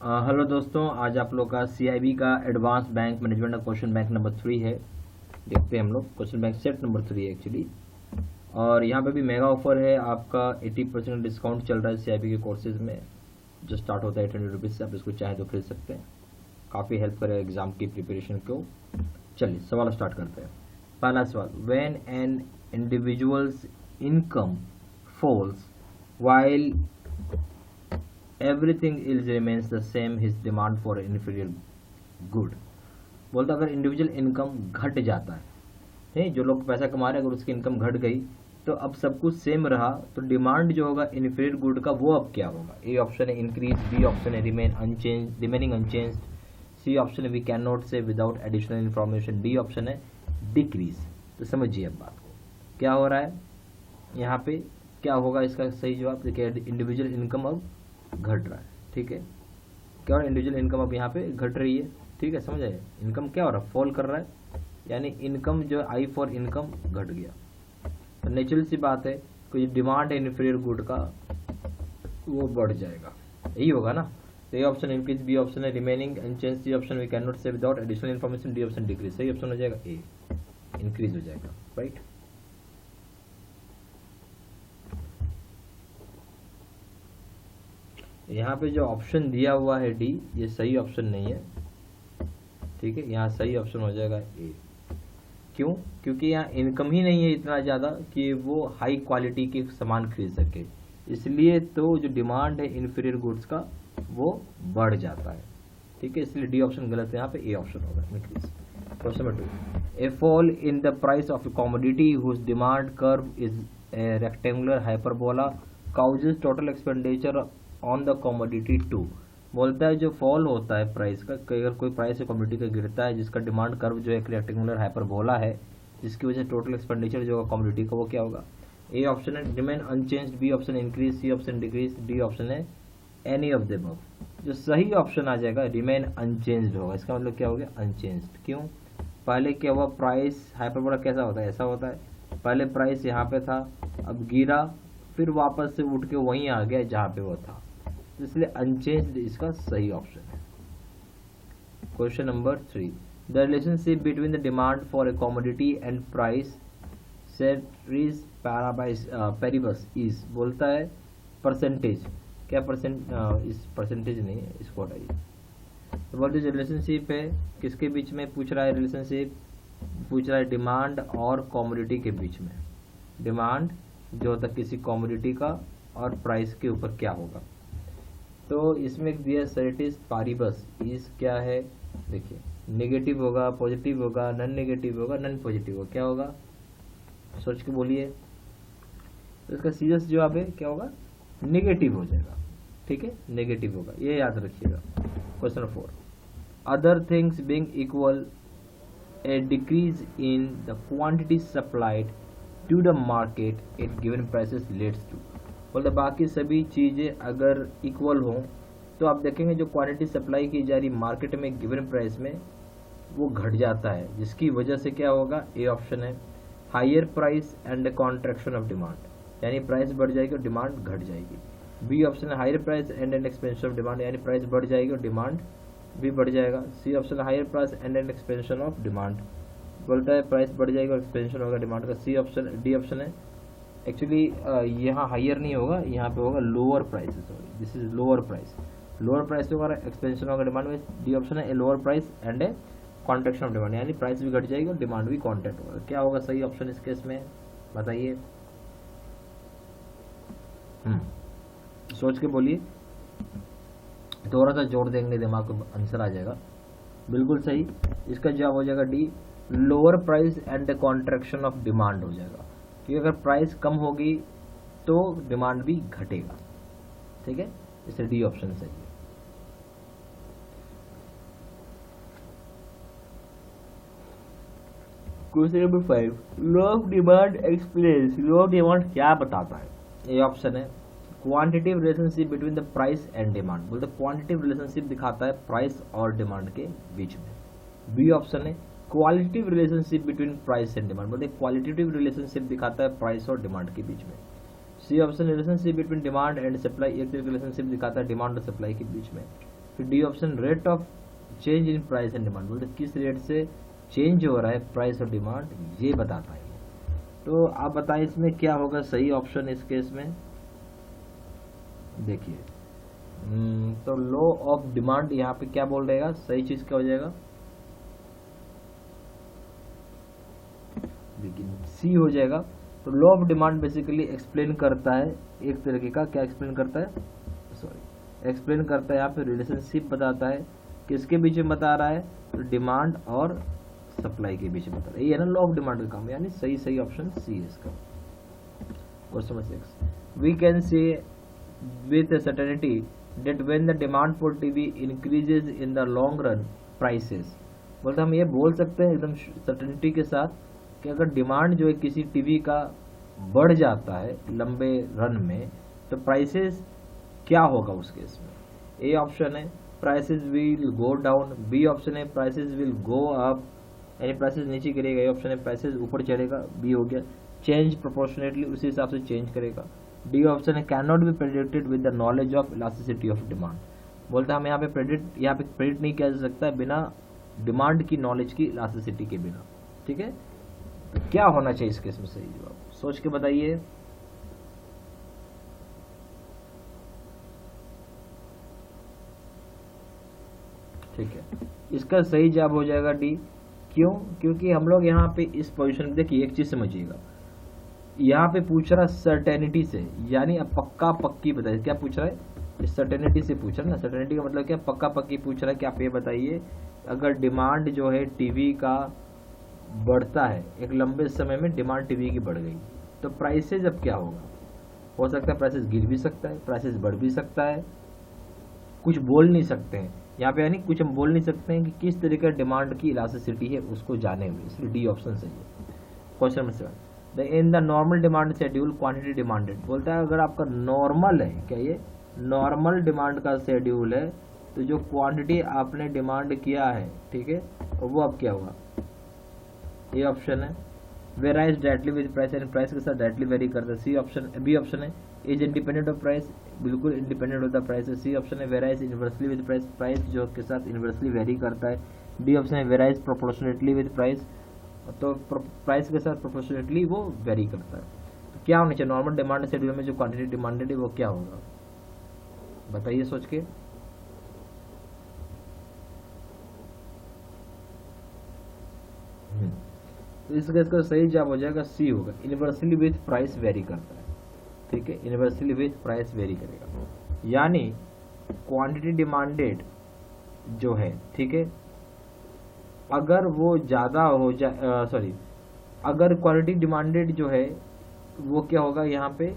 Hello दोस्तों, आज आप लोग का सीआईबी का एडवांस बैंक मैनेजमेंट का क्वेश्चन बैंक नंबर 3 है। देखते हैं हम लोग क्वेश्चन बैंक सेट नंबर 3 है एक्चुअली। और यहाँ पे भी मेगा ऑफर है, आपका 80% डिस्काउंट चल रहा है सीआईबी के कोर्सेज में, जो स्टार्ट होता है 800 रुपीज़ से। आप इसको चाहें तो खरीद सकते हैं, काफ़ी हेल्प करेगा एग्जाम की प्रिपरेशन को। चलिए सवाल स्टार्ट करते हैं। पहला सवाल, when an individuals income falls while everything is remains the same, his demand for inferior good. बोलता अगर इंडिविजुअल इनकम घट जाता है, जो लोग पैसा कमा रहे हैं, अगर उसकी इनकम घट गई तो अब सब कुछ सेम रहा, तो डिमांड जो होगा इन्फीरियर गुड का वो अब क्या होगा। ए ऑप्शन है इंक्रीज, बी ऑप्शन है रिमेनिंग अनचेंज्ड, सी ऑप्शन है we can not say without additional information, D option है डिक्रीज। तो समझिए अब बात को क्या हो रहा है यहाँ पे, क्या होगा इसका सही जवाब। देखिए इंडिविजुअल इनकम अब घट रहा है, ठीक है। क्या हो रहा है, इंडिविजुअल इनकम अब यहाँ पे घट रही है, ठीक है, समझ आए। इनकम क्या हो रहा है, फॉल कर रहा है, यानी इनकम जो आई फॉर इनकम घट गया। तो नेचुरल सी बात है, कोई डिमांड है इन्फीरियर गुड का वो बढ़ जाएगा, यही होगा ना। तो A option increase, B option है remaining unchanged, C option we can not say without additional information, D option decrease. सही ऑप्शन हो जाएगा ए, इंक्रीज हो जाएगा, राइट। यहाँ पे जो ऑप्शन दिया हुआ है डी, ये सही ऑप्शन नहीं है, ठीक है। यहाँ सही ऑप्शन हो जाएगा ए। क्यों? क्योंकि यहाँ इनकम ही नहीं है इतना ज़्यादा कि वो हाई क्वालिटी के सामान खरीद सके, इसलिए तो जो डिमांड है इन्फीरियर गुड्स का वो बढ़ जाता है, ठीक है। इसलिए डी ऑप्शन गलत है, यहाँ पे ए ऑप्शन होगा, increase. Question number 2, a fall in the price of a commodity whose demand curve is a rectangular hyperbola causes total expenditure on the commodity to. बोलता है जो फॉल होता है प्राइस का, अगर कोई प्राइस है कमोडिटी का गिरता है, जिसका डिमांड कर्व जो एक रेक्टेंगुलर हाइपरबोला है, जिसकी वजह से टोटल एक्सपेंडिचर जो होगा कमोडिटी का वो क्या होगा। ए ऑप्शन है remain unchanged, B option increase, C option decrease, D option है एनी ऑफ द अबव। जो सही ऑप्शन आ जाएगा रिमेन अनचेंज्ड होगा। इसका मतलब क्या हो गया, अनचेंज्ड। क्यों? पहले क्या हुआ, प्राइस हाइपरबोला कैसा होता है, ऐसा होता है, पहले प्राइस यहाँ पे था, अब गिरा, फिर वापस से उठ के वहीं आ गया जहाँ पे वो था, इसलिए अनचेंज्ड इसका सही ऑप्शन है। Question number 3, the relationship between the demand for a commodity and price ceteris paribus is. बोलता है परसेंटेज, क्या इस परसेंटेज नहीं है, इसको हटाइए। तो बोलते जो रिलेशनशिप है किसके बीच में पूछ रहा है, रिलेशनशिप पूछ रहा है डिमांड और कमोडिटी के बीच में। डिमांड जो होता है किसी कमोडिटी का और प्राइस के ऊपर क्या होगा। तो इसमें दिया सेटिस पारिबस इज क्या है, देखिए नेगेटिव होगा, पॉजिटिव होगा, नॉन नेगेटिव होगा, नॉन पॉजिटिव होगा, क्या होगा सोच के बोलिए। तो इसका सीरियस जवाब है क्या होगा, नेगेटिव हो जाएगा, ठीक है, नेगेटिव होगा, ये याद रखिएगा। Question number 4, other things being equal a decrease in the quantity supplied to the market at given prices leads to. बोलते बाकी सभी चीज़ें अगर इक्वल हों तो आप देखेंगे जो क्वांटिटी सप्लाई की जा रही मार्केट में गिवन प्राइस में वो घट जाता है, जिसकी वजह से क्या होगा। ए ऑप्शन है higher price and contraction of demand, यानी प्राइस बढ़ जाएगी और डिमांड घट जाएगी। बी ऑप्शन है higher price and an expansion of demand, यानी प्राइस बढ़ जाएगी और डिमांड भी बढ़ जाएगा। सी ऑप्शन है higher price and an expansion of demand, बोलता है प्राइस बढ़ जाएगा और एक्सपेंशन होगा डिमांड का। सी ऑप्शन, डी ऑप्शन है एक्चुअली यहाँ हायर नहीं होगा, यहाँ पे होगा lower price, sorry this is lower price, lower price होगा एक्सपेंशन होगा डिमांड में। डी ऑप्शन है a lower price and A contraction of demand, यानी प्राइस भी घट जाएगी और डिमांड भी कॉन्ट्रैक्ट होगा। क्या होगा सही ऑप्शन इस केस में, बताइए, सोच के बोलिए, थोड़ा सा जोर देंगे दिमाग को आंसर आ जाएगा। बिल्कुल सही, इसका जवाब हो जाएगा D, lower price and contraction of demand हो जाएगा, क्योंकि अगर प्राइस कम होगी तो डिमांड भी घटेगा, ठीक है, इससे डी ऑप्शन सही है। Question number 5, law of demand explains, law of demand क्या बताता है। ए ऑप्शन है quantitative relationship between the price and demand, बोलते क्वांटिटिव रिलेशनशिप दिखाता है प्राइस और डिमांड के बीच में। बी ऑप्शन है qualitative relationship between price and demand, बोलते क्वालिटेटिव रिलेशनशिप दिखाता है प्राइस और डिमांड के बीच में। C option relationship between demand and supply, एक रिलेशनशिप दिखाता है डिमांड और सप्लाई के बीच में। फिर D option rate of change in price and demand, बोलते किस रेट से चेंज हो रहा है प्राइस और डिमांड, ये बताता है। तो आप बताएं इसमें क्या होगा सही ऑप्शन इस केस में। देखिए तो लॉ ऑफ डिमांड यहाँ पे क्या बोल रहेगा, सही चीज क्या हो जाएगा, लेकिन सी हो जाएगा। तो law of demand basically explain करता है एक तरीके का, क्या एक्सप्लेन करता है, सॉरी एक्सप्लेन करता है यहाँ पे रिलेशनशिप बताता है, किसके बीच में बता रहा है, तो डिमांड और सप्लाई के बीच में बता रहा है। ये है ना लॉ ऑफ डिमांड का काम, यानी सही ऑप्शन सी है इसका। Question number 6, we can say with certainty that when the demand for TV increases in the long run prices, बोलते हम ये बोल सकते हैं एकदम सर्टेनिटी के साथ कि अगर डिमांड जो है किसी टीवी का बढ़ जाता है लंबे रन में तो प्राइसेस क्या होगा उस केस में। ए ऑप्शन है prices will go down, B option है प्राइसेस विल गो अप यानी प्राइसेस नीचे गिरेगा, ए ऑप्शन है प्राइसेस ऊपर चढ़ेगा, बी हो गया चेंज प्रोपोर्शनेटली उसी हिसाब से चेंज करेगा, डी ऑप्शन है can not be predicted with the knowledge of elasticity of demand, बोलता है हम यहाँ पे प्रेडिक्ट नहीं किया जा सकता है बिना डिमांड की नॉलेज की इलास्टिसिटी के बिना। ठीक है, तो क्या होना चाहिए इस केस में सही जवाब, सोच के बताइए। ठीक है, इसका सही जवाब हो जाएगा डी। क्यों, क्योंकि हम लोग यहाँ पे इस पोजीशन में देखिए एक चीज समझिएगा, यहाँ पे पूछ रहा सर्टेनिटी से, यानी अब पक्का पक्की बताइए, क्या पूछ रहा है, इस सर्टेनिटी से पूछ रहा है ना, सर्टेनिटी का मतलब क्या, पक्का पक्की पूछ रहा है कि आप ये बताइए अगर डिमांड जो है टीवी का बढ़ता है, एक लंबे समय में डिमांड टीवी की बढ़ गई तो प्राइसेज अब क्या होगा, हो सकता है प्राइसेस गिर भी सकता है, प्राइसेस बढ़ भी सकता है, कुछ बोल नहीं सकते हैं यहाँ पे, यानी कुछ हम बोल नहीं सकते हैं कि किस तरीके का डिमांड की इलास्टिसिटी है उसको जाने हुए, इसलिए डी ऑप्शन सही है। Question number 7, in the normal demand schedule quantity demanded, बोलता है अगर आपका नॉर्मल है, क्या ये नॉर्मल डिमांड का शेड्यूल है तो जो क्वांटिटी आपने डिमांड किया है, ठीक है, तो वो अब क्या होगा, ये ऑप्शन है वेराइज डायरेक्टली विद प्राइस, यानी प्राइस के साथ डायरेक्टली वेरी करता है, सी ऑप्शन, बी ऑप्शन है इज इंडिपेंडेंट ऑफ प्राइस, बिल्कुल इंडिपेंडेंट होता है प्राइस से, सी ऑप्शन है varies inversely with price, price जो के साथ इन्वर्सली वेरी करता है, डी ऑप्शन है वेराइज प्रोपोर्शनेटली विद प्राइस, तो प्राइस के साथ प्रोपोर्शनेटली वो वेरी करता है। तो क्या होना चाहिए नॉर्मल डिमांड शेड्यूल में जो क्वांटिटी डिमांडेड है वो क्या होगा, बताइए सोच के। तो इसका सही जवाब हो जाएगा सी होगा, इन्वर्सली विथ प्राइस वेरी करता है। ठीक है, इन्वर्सली विथ प्राइस वेरी करेगा, यानी क्वांटिटी डिमांडेड जो है, ठीक है, अगर वो ज्यादा हो जाए, सॉरी अगर क्वांटिटी डिमांडेड जो है वो क्या होगा यहाँ पे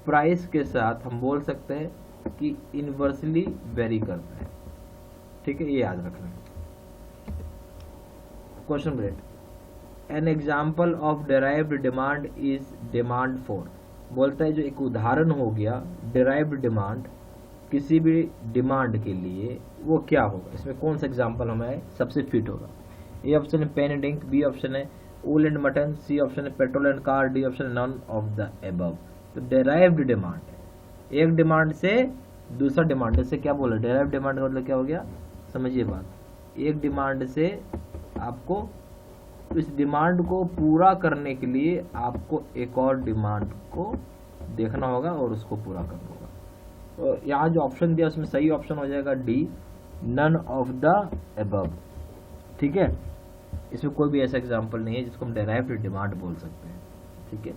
प्राइस के साथ हम बोल सकते हैं कि इन्वर्सली वेरी करता है। ठीक है, ये याद रखना है। Question number 8, an example of derived demand is demand for, बोलता है जो एक उदाहरण हो गया डिराइव्ड डिमांड किसी भी डिमांड के लिए वो क्या होगा, इसमें कौन सा एग्जाम्पल हमें सबसे फिट होगा। ए ऑप्शन है pen and ink, B option है wool and mutton, C option है petrol and car, D option है नन ऑफ द एबव। तो डिराइव्ड डिमांड है, एक डिमांड से दूसरा डिमांड से क्या बोला, डिराइव्ड डिमांड का मतलब क्या हो गया, समझिए बात, एक डिमांड से आपको इस डिमांड को पूरा करने के लिए आपको एक और डिमांड को देखना होगा और उसको पूरा करना होगा। तो यहाँ जो ऑप्शन दिया उसमें सही ऑप्शन हो जाएगा D, none of the above. ठीक है, इसमें कोई भी ऐसा एग्जांपल नहीं है जिसको हम डेराइव्ड डिमांड बोल सकते हैं। ठीक है,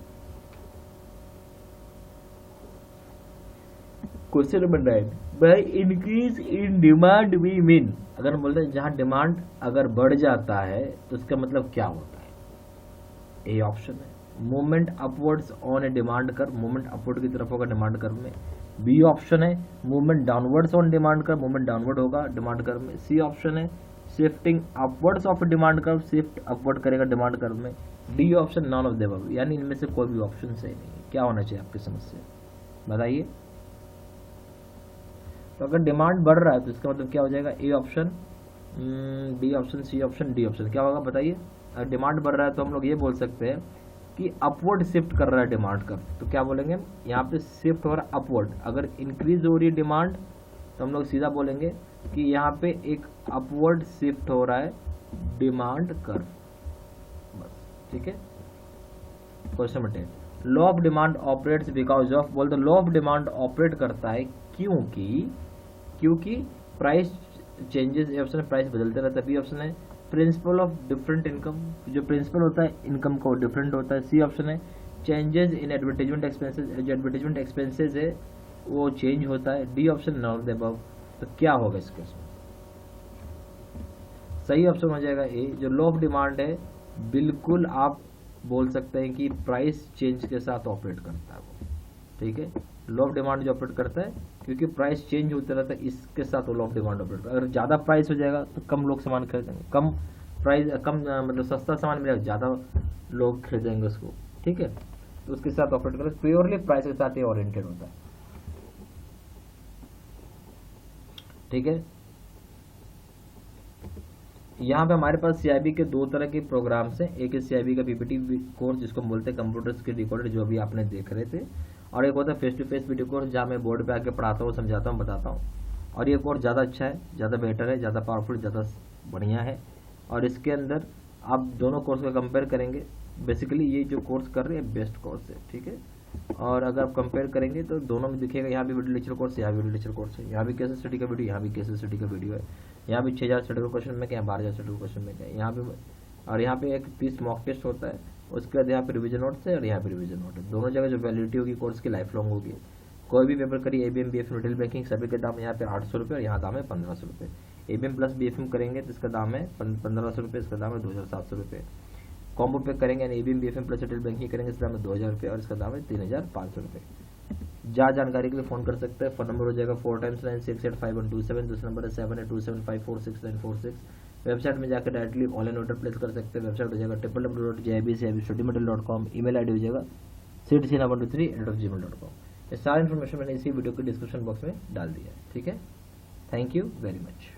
question number 9, by increase in demand we mean, अगर हम बोलते हैं जहां डिमांड अगर बढ़ जाता है तो उसका मतलब क्या होता है। ए ऑप्शन है movement upwards on A demand curve, movement upward की तरफ होगा डिमांड कर्व में। बी ऑप्शन है movement downwards on demand curve, movement downward होगा डिमांड कर्व में। सी ऑप्शन है shifting upwards of demand curve, shift upward करेगा डिमांड कर्व में। D option none of the above, यानी इनमें से कोई भी ऑप्शन सही नहीं है। क्या होना चाहिए आपकी समस्या बताइए। तो अगर डिमांड बढ़ रहा है तो इसका मतलब क्या हो जाएगा, A option, D option, C option, D option. क्या होगा बताइए। अगर डिमांड बढ़ रहा है तो हम लोग ये बोल सकते हैं कि अपवर्ड शिफ्ट कर रहा है डिमांड का, तो क्या बोलेंगे यहाँ पे शिफ्ट हो रहा है अपवर्ड। अगर इंक्रीज हो रही है डिमांड तो हम लोग सीधा बोलेंगे कि यहाँ पे एक अपवर्ड शिफ्ट हो रहा है डिमांड कर्व, बस, ठीक है। Question number 10, law of demand operates because of, बोल दो लॉ ऑफ डिमांड ऑपरेट करता है क्योंकि प्राइस चेंजेस, ए ऑप्शन है प्राइस बदलते रहता है, बी ऑप्शन है प्रिंसिपल ऑफ डिफरेंट इनकम, जो प्रिंसिपल होता है इनकम का डिफरेंट होता है, सी ऑप्शन है चेंजेस इन एडवर्टाइजमेंट एक्सपेंसेस, जो एडवर्टाइजमेंट एक्सपेंसेस है वो चेंज होता है, D option none of the above. तो क्या होगा इस केस में? सही ऑप्शन हो जाएगा ए, जो लॉ ऑफ डिमांड है बिल्कुल आप बोल सकते हैं कि प्राइस चेंज के साथ ऑपरेट करता है वो, ठीक है। लॉ ऑफ डिमांड जो ऑपरेट करता है क्योंकि प्राइस चेंज होते रहता है, इसके साथ वो लॉ ऑफ डिमांड ऑपरेट करता है। अगर ज़्यादा प्राइस हो जाएगा तो कम लोग सामान खरीदेंगे, कम प्राइस मतलब सस्ता सामान मिलेगा, ज़्यादा लोग खरीदेंगे उसको, ठीक है। तो उसके साथ ऑपरेट करता है, प्योरली प्राइस के साथ ही ओरिएंटेड होता है, ठीक है। यहाँ पे हमारे पास सीआईबी के दो तरह के प्रोग्राम्स हैं, एक है सीआईबी का पीपीटी कोर्स जिसको हम बोलते हैं कंप्यूटर स्किल रिकॉर्डेड, जो अभी आपने देख रहे थे, और एक होता है face to face video course जहाँ मैं बोर्ड पे आके पढ़ाता हूँ, समझाता हूँ, बताता हूँ। और ये कोर्स ज़्यादा अच्छा है, ज़्यादा बेटर है, ज़्यादा पावरफुल, ज़्यादा बढ़िया है। और इसके अंदर आप दोनों कोर्स का कंपेयर करेंगे, बेसिकली ये जो कोर्स कर रहे हैं बेस्ट कोर्स है, ठीक है। और अगर आप कंपेयर करेंगे तो दोनों में दिखेगा, यहाँ भी वीडियो लेक्चर कोर्स है, यहाँ भी वीडियो लेक्चर कोर्स है, यहाँ भी केस स्टडी का वीडियो, यहाँ भी केस स्टडी का वीडियो है, यहाँ भी 6000 स्टडी का क्वेश्चन में क्या, 12000 स्टडी का क्वेश्चन में क्या, यहाँ भी। और यहाँ पे एक 30 मॉक टेस्ट होता है, उसके बाद यहाँ पे रिवीजन नोट्स है और यहाँ पे रिवीजन नोट है। दोनों जगह जो वैलिडिटी होगी कोर्स की लाइफ लॉन्ग होगी। कोई भी पेपर करिए, एबीएम बीएफएम रिटेल बैंकिंग सभी के दाम यहाँ पे 800 रुपये और यहाँ दाम है 1500 रुपये। एबीएम प्लस बीएफएम करेंगे तो इसका दाम है 1500 रुपये, इसका दाम है 2700 रुपये। कॉम्बो पे करेंगे यानी ABM BFM plus retail banking करेंगे, इसका दाम है 2000 रुपये और इसका दाम है 3500 रुपये। ज़्यादा जानकारी के लिए फ़ोन कर सकते हैं, फ़ोन नंबर हो जाएगा 4 टाइम्स 9685 दूसरा नंबर है 7827546946। वेबसाइट में जाकर डायरेक्टली ऑनलाइन ऑर्डर प्लेस कर सकते हैं। वेबसाइट हो जाएगा www.jibstudymaterial.com, ईमेल आईडी हो जाएगा ctc123@gmail.com। ये सारी इन्फॉर्मेशन मैंने इसी वीडियो के डिस्क्रिप्शन बॉक्स में डाल दिया है, ठीक है। Thank you very much.